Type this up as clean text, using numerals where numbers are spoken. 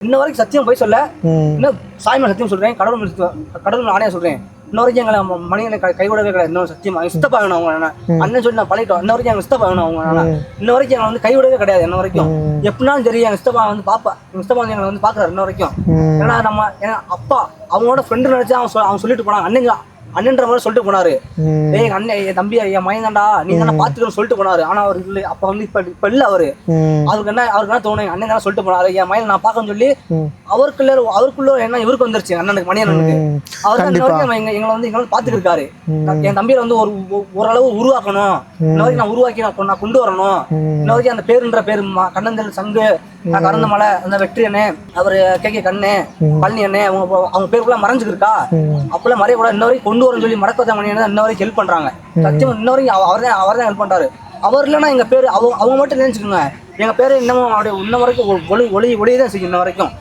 இன்ன வரைக்கும் சத்தியம் போய் சொல்ல, இன்னும் சாய்மன் சத்தியம் சொல்றேன், கடவுள் ஆணையா சொல்றேன். இன்ன வரைக்கும் எங்களை மணிகளை கைவிடவே கிடையாது. இன்னொரு சத்தியமா சித்தப்பா வேணும் அவங்க அண்ணன் சொல்லி நான் பழகிட்டோம். இன்ன வரைக்கும் எங்க சித்தப்பா வேணும் அவங்க இன்ன வரைக்கும் எங்களை வந்து கைவிடவே கிடையாது. இன்ன வரைக்கும் எப்படினாலும் சரி எங்க சித்தப்பா வந்து பாப்பா, எங்க சித்தப்பா வந்து எங்களை வந்து பாக்குறாரு இன்ன வரைக்கும். ஏன்னா ஏன்னா அப்பா அவங்களோட ஃப்ரெண்டு நினைச்சு அவங்க சொல்லிட்டு போனாங்க. அண்ணன்ற மாதிரி சொல்லிட்டு போனாரு. ஏய் அண்ணன் என் தம்பி என் மயந்தாண்டா நீ தானே பாத்துக்கணும்னு சொல்லிட்டு போனாரு. ஆனா அவர் இல்லை. அப்ப வந்து இப்ப இல்ல அவரு. அவருக்கு என்ன தோணும், அண்ணன் தானே சொல்லிட்டு போனாரு என் மயன் நான் பாக்கணும்னு சொல்லி அவருக்குள்ள என்ன இவருக்கு வந்துருச்சு. அண்ணனுக்கு மணியண்ணனுக்கு அவர் எங்களை வந்து பாத்துக்கிருக்காரு. என் தம்பியில வந்து ஓரளவு உருவாக்கணும். இன்ன வரைக்கும் நான் உருவாக்கி நான் கொண்டு வரணும். இன்ன வரைக்கும் அந்த பேருன்ற பேரு கண்ணந்தல் சங்கு கறந்த மலை அந்த வெற்றி அண்ணே அவரு கே கண்ணு பழனி அண்ணே அவங்க பேருக்குள்ள மறைஞ்சுக்கிருக்கா அப்பெல்லாம் மறைய கூட இன்ன வரைக்கும் கொண்டு வரணும்னு சொல்லி மடக்கோத்த மணி இன்ன வரைக்கும் ஹெல்ப் பண்றாங்க. சத்தியம் இன்ன வரைக்கும் அவர் தான் ஹெல்ப் பண்றாரு. அவர் இல்லைன்னா எங்க பேரு அவங்க மட்டும் நினைச்சுக்கோங்க. எங்க பேரு இன்னமும் அப்படியே இன்ன வரைக்கும் ஒளிதான் செய்யும் இன்ன வரைக்கும்.